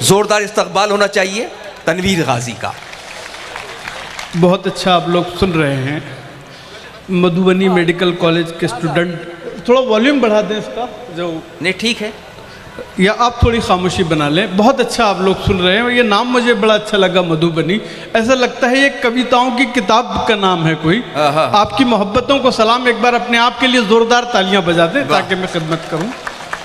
ज़ोरदार इस्तकबाल होना चाहिए तनवीर गाजी का। बहुत अच्छा आप लोग सुन रहे हैं। मधुबनी मेडिकल कॉलेज के स्टूडेंट, थोड़ा वॉल्यूम बढ़ा दें इसका जो, नहीं ठीक है, या आप थोड़ी खामोशी बना लें। बहुत अच्छा आप लोग सुन रहे हैं। ये नाम मुझे बड़ा अच्छा लगा, मधुबनी। ऐसा लगता है ये कविताओं की किताब का नाम है कोई। आपकी मोहब्बतों को सलाम। एक बार अपने आप के लिए ज़ोरदार तालियां बजा दें ताकि मैं खिदमत करूं।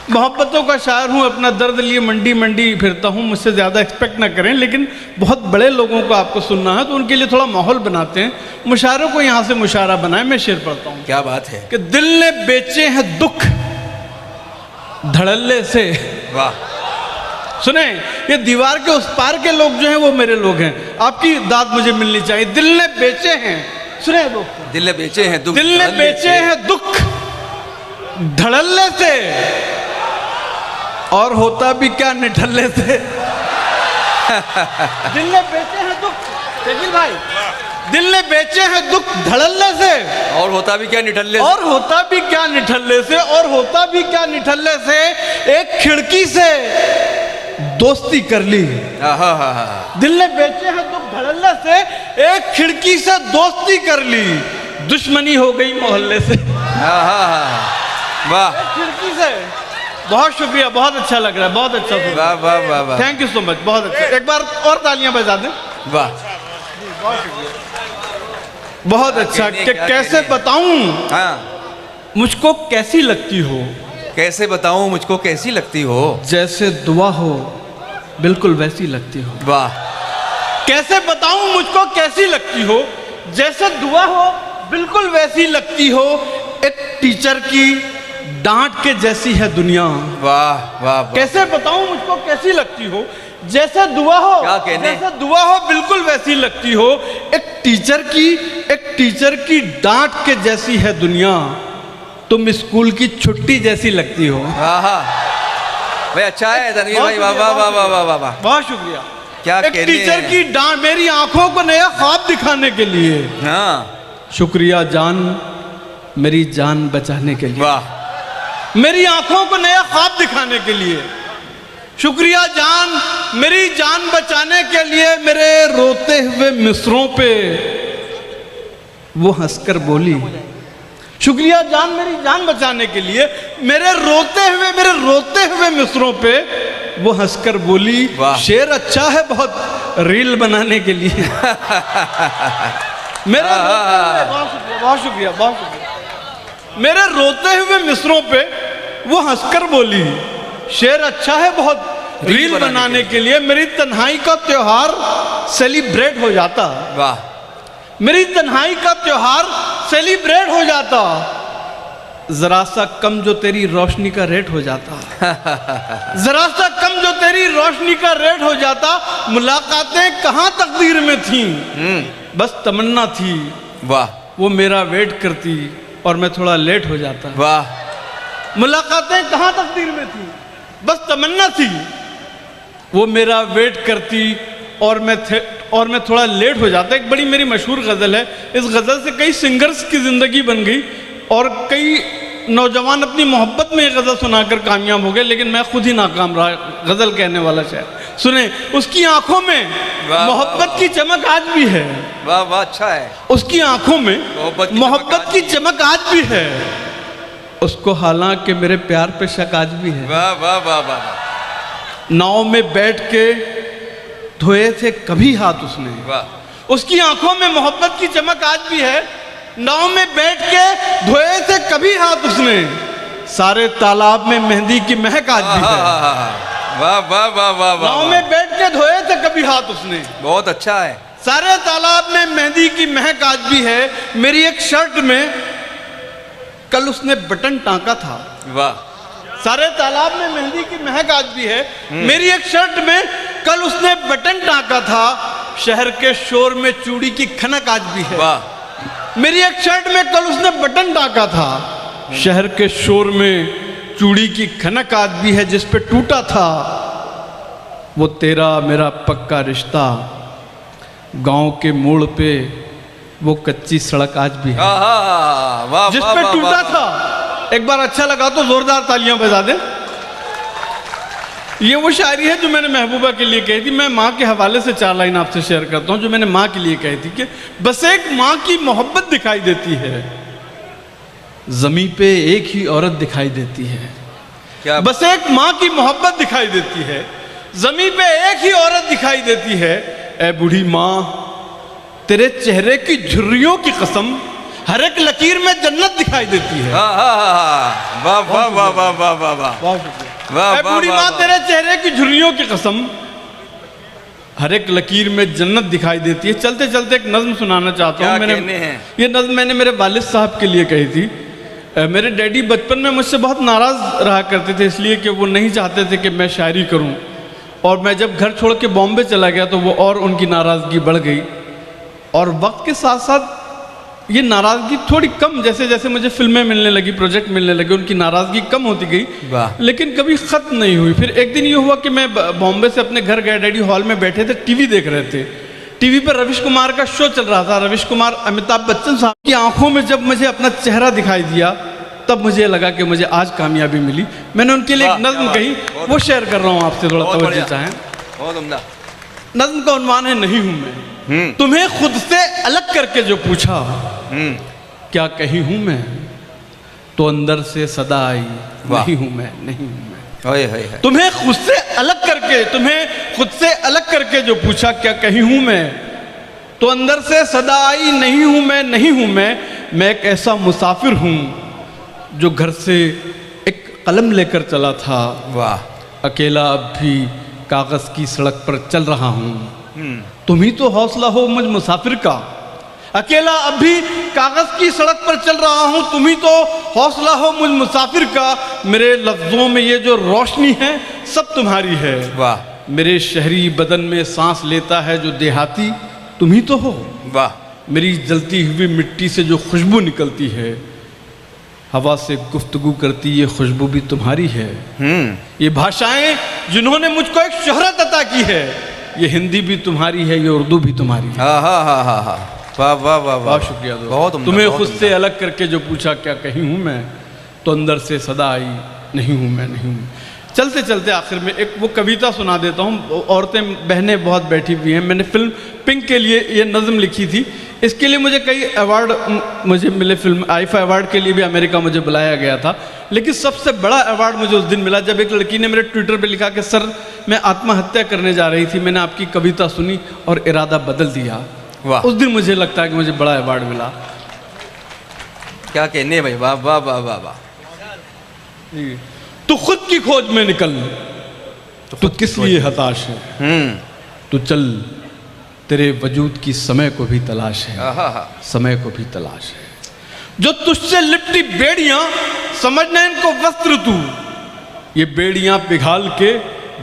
मोहब्बतों का शायर हूं, अपना दर्द लिए मंडी मंडी फिरता हूं। मुझसे ज़्यादा एक्सपेक्ट ना करें, लेकिन बहुत बड़े लोगों को आपको सुनना है तो उनके लिए थोड़ा माहौल बनाते हैं। मुशायरों को यहाँ से मुशायरा बनाए। मैं शेर पढ़ता हूँ। क्या बात है कि दिल ने बेचे हैं दुख धड़ल्ले से। वाह, सुने, ये दीवार के उस पार के लोग जो हैं वो मेरे लोग हैं। आपकी दाद मुझे मिलनी चाहिए। दिल ने बेचे हैं, सुने दोस्तों, दिल ने बेचे हैं दुख, दिल ने बेचे हैं दुख धड़ल्ले से, और होता भी क्या निठल्ले से। दिल ने बेचे हैं दुख, शकील भाई, दिल ने बेचे हैं दुख धड़ल्ले से, और होता भी क्या निठल्ले से, और होता भी क्या निठल्ले से, और होता भी क्या निठल्ले से। एक खिड़की से दोस्ती कर ली। दिल ने बेचे हैं दुख धड़ल्ले से, एक खिड़की से दोस्ती कर ली, दुश्मनी हो गई मोहल्ले से। वाह, खिड़की से। बहुत शुक्रिया, बहुत अच्छा लग रहा है, बहुत अच्छा। वाह वाह वाह वाह, थैंक यू सो मच, बहुत अच्छा। एक बार और तालियां बजा दें। वाह, बहुत अच्छा। कि कैसे बताऊं मुझको कैसी लगती हो, कैसे बताऊं मुझको कैसी लगती हो, जैसे दुआ हो बिल्कुल वैसी लगती हो। वाह, कैसे बताऊं मुझको कैसी लगती हो, जैसे दुआ हो बिल्कुल वैसी लगती हो। एक टीचर की डांट के जैसी है दुनिया। वाह वाह, कैसे बताऊं मुझको कैसी लगती हो, जैसे दुआ हो, क्या कहने, जैसे दुआ हो बिल्कुल वैसी लगती हो। एक टीचर की डांट के जैसी है दुनिया, तुम स्कूल की छुट्टी जैसी लगती हो। भाई अच्छा है तनवीर भाई, वाह वाह वाह वाह वाह वाह, बहुत शुक्रिया। क्या एक टीचर की डांट मेरी आंखों को नया ख्वाब दिखाने के लिए। शुक्रिया जान, मेरी जान बचाने के लिए। वाह, मेरी आंखों को नया ख्वाब दिखाने के लिए। शुक्रिया जान, मेरी जान बचाने के लिए। मेरे रोते हुए मिसरों पे वो हंसकर बोली। शुक्रिया जान, मेरी जान बचाने के लिए। मेरे रोते हुए मिसरों पे वो हंसकर बोली। शेर अच्छा है बहुत रील बनाने के लिए। मेरे बहुत शुक्रिया, बहुत शुक्रिया। मेरे रोते हुए मिसरों पे वो हंसकर बोली, शेर अच्छा है बहुत रील बनाने के लिए। मेरी तन्हाई का त्योहार सेलिब्रेट हो जाता। वाह, मेरी तन्हाई का त्योहार सेलिब्रेट हो जाता, जरा सा कम जो तेरी रोशनी का रेट हो जाता। जरा सा कम जो तेरी रोशनी का रेट हो जाता। मुलाकातें कहाँ तकदीर में थी, बस तमन्ना थी। वाह, वो मेरा वेट करती और मैं थोड़ा लेट हो जाता। वाह, मुलाकातें कहाँ तकदीर में थी, बस तमन्ना थी। वो मेरा वेट करती और मैं थोड़ा लेट हो जाता। एक बड़ी मेरी मशहूर गज़ल है। इस गज़ल से कई सिंगर्स की ज़िंदगी बन गई और कई नौजवान अपनी मोहब्बत में ये गज़ल सुनाकर कामयाब हो गए, लेकिन मैं खुद ही नाकाम रहा गज़ल कहने वाला शायर। सुने, उसकी आंखों में मोहब्बत की चमक आज भी है। वाह वाह, अच्छा है। उसकी आंखों में मोहब्बत की चमक आज भी है। उसको हालांकि मेरे प्यार पे शक आज भी है। वाह वाह वाह वाह, नाव में बैठ के धोए थे कभी हाथ उसने। वाह, उसकी आंखों में मोहब्बत की चमक आज भी है। नाव में बैठ के धोए थे कभी हाथ उसने, सारे तालाब में मेहंदी की महक आज भी है। वाह वाह वाह वाह, नाव में बैठ के धोए थे कभी हाथ उसने, बहुत अच्छा है। सारे तालाब में मेहंदी की महक आज भी है। मेरी एक शर्ट में कल उसने बटन टांका था। वाह, सारे तालाब में मेहंदी की महक आज भी है। मेरी एक शर्ट में कल उसने बटन टांका था, शहर के शोर में चूड़ी की खनक आज भी है। वाह, मेरी एक शर्ट में कल उसने बटन टांका था, शहर के शोर में चूड़ी की खनक आज भी है। जिस पे टूटा था वो तेरा मेरा पक्का रिश्ता, गांव के मोड़ पे वो कच्ची सड़क आज भी है। जिस पे टूटा था। एक बार अच्छा लगा तो जोरदार तालियां बजा दें। ये वो शायरी है जो मैंने महबूबा के लिए कही थी। मैं माँ के हवाले से 4 लाइन आपसे शेयर करता हूँ जो मैंने माँ के लिए कही थी कि बस एक माँ की मोहब्बत दिखाई देती है, जमी पे एक ही औरत दिखाई देती है। क्या? बस एक माँ की मोहब्बत दिखाई देती है, जमी पे एक ही औरत दिखाई देती है। ए बूढ़ी माँ, तेरे चेहरे की झुर्रियों की कसम, हर एक लकीर में जन्नत दिखाई देती है। वाह वाह वाह वाह वाह वाह वाह वाह। ए बूढ़ी माँ, तेरे चेहरे की झुर्रियों की कसम, हर एक लकीर में जन्नत दिखाई देती है। चलते चलते एक नज्म सुनाना चाहता हूँ। ये नज्म मैंने मेरे वालिद साहब के लिए कही थी। मेरे डैडी बचपन में मुझसे बहुत नाराज़ रहा करते थे, इसलिए कि वो नहीं चाहते थे कि मैं शायरी करूं। और मैं जब घर छोड़ के बॉम्बे चला गया तो वो और उनकी नाराज़गी बढ़ गई। और वक्त के साथ साथ ये नाराज़गी थोड़ी कम, जैसे जैसे मुझे फिल्में मिलने लगी, प्रोजेक्ट मिलने लगे, उनकी नाराज़गी कम होती गई, लेकिन कभी ख़त्म नहीं हुई। फिर एक दिन ये हुआ कि मैं बॉम्बे से अपने घर गया, डैडी हॉल में बैठे थे, टीवी देख रहे थे। टीवी पर रविश कुमार का शो चल रहा था। रविश कुमार अमिताभ बच्चन साहब की आंखों में जब मुझे अपना चेहरा दिखाई दिया, तब मुझे लगा कि मुझे आज कामयाबी मिली। मैंने उनके लिए एक नज्म कही, वो शेयर कर रहा हूँ आपसे, थोड़ा तवज्जो चाहें। बहुत उम्दा। नज्म का उन्वान है नहीं हूं मैं, तुम्हें खुद से अलग करके जो पूछा, क्या कही हूं मैं, तो अंदर से सदा आई, नहीं हूं मैं, नहीं हूं मैं। तुम्हें खुद से अलग करके, तुम्हें खुद से अलग करके जो पूछा, क्या कही हूं मैं, तो अंदर से सदा आई, नहीं हूं मैं, नहीं हूं मैं एक ऐसा मुसाफिर हूं जो घर से एक कलम लेकर चला था। वाह। अकेला अब भी कागज की सड़क पर चल रहा हूं, तुम ही तो हौसला हो मुझ मुसाफिर का। अकेला अब भी कागज की सड़क पर चल रहा हूं, तुम ही तो हौसला हो मुझ मुसाफिर का। मेरे लफ्जों में ये जो रोशनी है सब तुम्हारी है। वाह। मेरे शहरी बदन में सांस लेता है जो देहाती, तुम ही तो हो। वाह। मेरी जलती हुई मिट्टी से जो खुशबू निकलती है, हवा से गुफ्तगू करती ये खुशबू भी तुम्हारी है। ये भाषाएं जिन्होंने मुझको एक शोहरत अता की है, ये हिंदी भी तुम्हारी है, ये उर्दू भी तुम्हारी है। वाह वाह वाह, बहुत शुक्रिया। बहुत तुम्हें खुद से अलग करके जो पूछा, क्या कही हूँ मैं, तो अंदर से सदा आई, नहीं हूँ मैं, नहीं हूँ। चलते चलते आखिर में एक वो कविता सुना देता हूँ। औरतें बहनें बहुत बैठी हुई हैं। मैंने फिल्म पिंक के लिए ये नज़म लिखी थी। इसके लिए मुझे कई अवार्ड मुझे मिले। फिल्म आईफा अवार्ड के लिए भी अमेरिका मुझे बुलाया गया था, लेकिन सबसे बड़ा अवार्ड मुझे उस दिन मिला जब एक लड़की ने मेरे ट्विटर पे लिखा कि सर मैं आत्महत्या करने जा रही थी, मैंने आपकी कविता सुनी और इरादा बदल दिया। वाह। उस दिन मुझे लगता है कि मुझे बड़ा अवार्ड मिला। क्या कहने भाई, वाह वाह वाह वाह वाह। तू खुद की खोज में निकल, तो किस लिए हताश है, तो चल तेरे वजूद की समय को भी तलाश है, समय को भी तलाश है। जो तुझसे लिपटी बेड़ियां, समझना इनको वस्त्र तू, ये बेड़ियां पिघाल के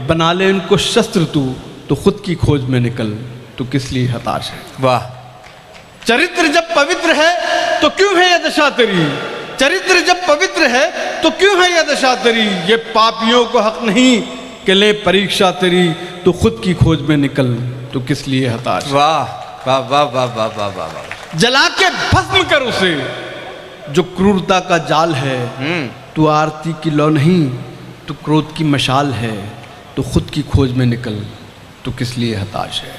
बना ले इनको शस्त्र तू। तो खुद की खोज में निकल, तो किस लिए हताश है। वाह। चरित्र जब पवित्र है तो क्यों है यह दशा तेरी, चरित्र जब पवित्र है तो क्यों है यह दशा तेरी। ये पापियों को हक नहीं कि ले परीक्षा तेरी, तो खुद की खोज में निकल, तो किस लिए हताश। वाह वाह वाह वाह वाह वाह वाह। जला के भस्म कर उसे जो क्रूरता का जाल है, तू आरती की लौ नहीं, तू क्रोध की मशाल है। तो खुद की खोज में निकल, तो किस लिए हताश है।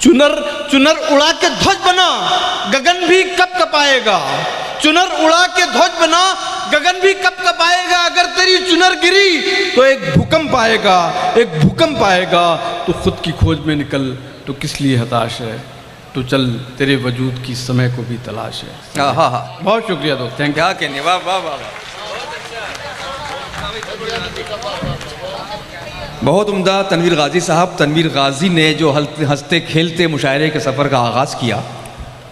चुनर चुनर उड़ा के ध्वज बना, गगन भी कब कपाएगा। चुनर उड़ा के ध्वज बना, गगन भी कब कपाएगा। अगर तेरी चुनर गिरी तो एक भूकंप आएगा, एक भूकंप आएगा। तो खुद की खोज में निकल, तो किस लिए हताश है। तो चल तेरे वजूद की समय को भी तलाश है। बहुत शुक्रिया दोस्त, थैंक यू। क्या कहने, वाह वाह वाह। बहुत उम्दा तनवीर गाजी साहब। तनवीर गाजी ने जो हंसते खेलते मुशायरे के सफ़र का आगाज़ किया,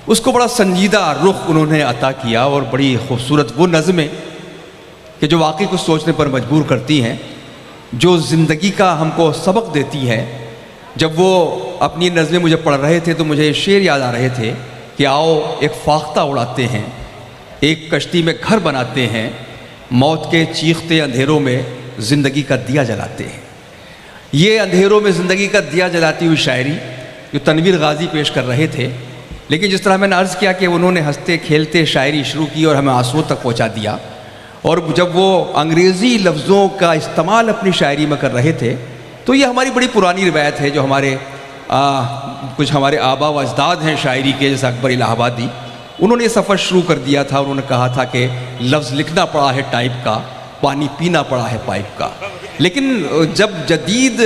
उसको बड़ा संजीदा रुख उन्होंने अता किया और बड़ी खूबसूरत वो नज़में कि जो वाकई कुछ सोचने पर मजबूर करती हैं, जो ज़िंदगी का हमको सबक देती हैं। जब वो अपनी नज़में मुझे पढ़ रहे थे तो मुझे शेर याद आ रहे थे कि आओ एक फाख्ता उड़ाते हैं, एक कश्ती में घर बनाते हैं, मौत के चीखते अंधेरों में ज़िंदगी का दिया जलाते हैं। ये अंधेरों में ज़िंदगी का दिया जलाती हुई शायरी जो तनवीर गाजी पेश कर रहे थे, लेकिन जिस तरह मैंने अर्ज़ किया कि उन्होंने हंसते खेलते शायरी शुरू की और हमें आंसुओं तक पहुंचा दिया। और जब वो अंग्रेज़ी लफ्ज़ों का इस्तेमाल अपनी शायरी में कर रहे थे तो ये हमारी बड़ी पुरानी रिवायत है, जो हमारे कुछ हमारे आबा व अजदाद हैं शायरी के, जैसे अकबर इलाहाबादी, उन्होंने ये सफ़र शुरू कर दिया था। उन्होंने कहा था कि लफ्ज़ लिखना पड़ा है टाइप का, पानी पीना पड़ा है पाइप का। लेकिन जब जदीद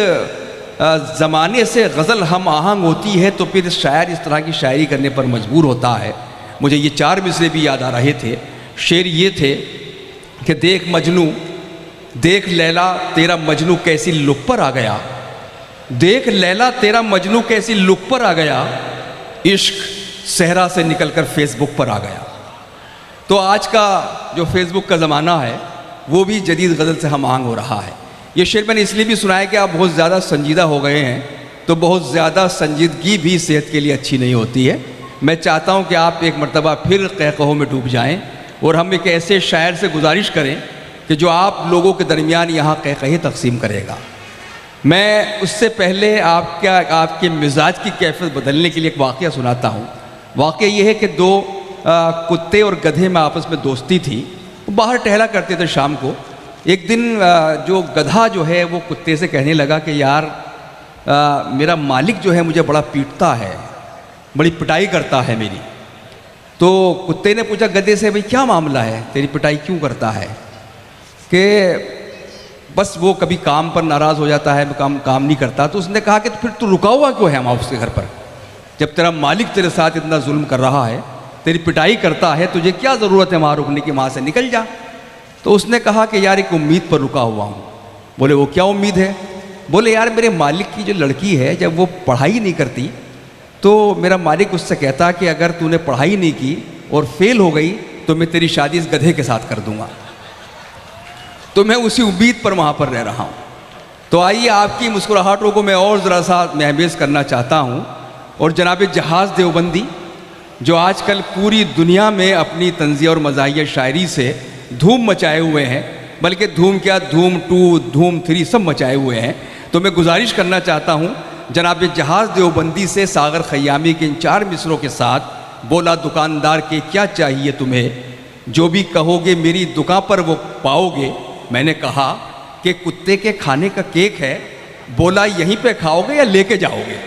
ज़माने से गज़ल हम आहंग होती है तो फिर शायर इस तरह की शायरी करने पर मजबूर होता है। मुझे ये 4 मिसरे भी याद आ रहे थे। शेर ये थे कि देख मजनू, देख लैला तेरा मजनू कैसी लुक पर आ गया, देख लैला तेरा मजनू कैसी लुक पर आ गया, इश्क सहरा से निकलकर फेसबुक पर आ गया। तो आज का जो फेसबुक का ज़माना है वो भी जदीद गज़ल से हम आहंग हो रहा है। ये शेर मैंने इसलिए भी सुना है कि आप बहुत ज़्यादा संजीदा हो गए हैं, तो बहुत ज़्यादा संजीदगी भी सेहत के लिए अच्छी नहीं होती है। मैं चाहता हूँ कि आप एक मरतबा फिर कहकहों में डूब जाएं और हम एक ऐसे शायर से गुजारिश करें कि जो आप लोगों के दरमियान यहाँ कहकहे तकसीम करेगा। मैं उससे पहले आपके मिजाज की कैफियत बदलने के लिए एक वाक़या सुनाता हूँ। वाक़या ये है कि 2 कुत्ते और गधे में आपस में दोस्ती थी। वो बाहर टहला करते थे शाम को। एक दिन जो गधा जो है वो कुत्ते से कहने लगा कि यार मेरा मालिक जो है मुझे बड़ा पीटता है, बड़ी पिटाई करता है मेरी। तो कुत्ते ने पूछा गधे से, भाई क्या मामला है, तेरी पिटाई क्यों करता है? कि बस वो कभी काम पर नाराज़ हो जाता है, काम नहीं करता। तो उसने कहा कि फिर तू रुका हुआ क्यों है वहाँ उसके घर पर, जब तेरा मालिक तेरे साथ इतना जुल्म कर रहा है, तेरी पिटाई करता है, तुझे क्या ज़रूरत है वहाँ रुकने की, वहाँ से निकल जा। तो उसने कहा कि यार एक उम्मीद पर रुका हुआ हूँ। बोले वो क्या उम्मीद है? बोले यार मेरे मालिक की जो लड़की है जब वो पढ़ाई नहीं करती तो मेरा मालिक उससे कहता कि अगर तूने पढ़ाई नहीं की और फेल हो गई तो मैं तेरी शादी इस गधे के साथ कर दूंगा। तो मैं उसी उम्मीद पर वहाँ पर रह रहा हूँ। तो आइए आपकी मुस्कुराहटों को मैं और ज़रा सा महबूस करना चाहता हूँ। और जनाब जहाज़ देवबंदी जो आजकल पूरी दुनिया में अपनी तंज़िया और मज़ाहिया शायरी से धूम मचाए हुए हैं, बल्कि धूम क्या, धूम 2, धूम 3 सब मचाए हुए हैं। तो मैं गुजारिश करना चाहता हूँ जनाब जहाज़ देवबंदी से सागर खयामी के इन 4 मिसरों के साथ, बोला दुकानदार के क्या चाहिए तुम्हें, जो भी कहोगे मेरी दुकान पर वो पाओगे। मैंने कहा कि कुत्ते के खाने का केक है, बोला यहीं पे खाओगे या लेके जाओगे।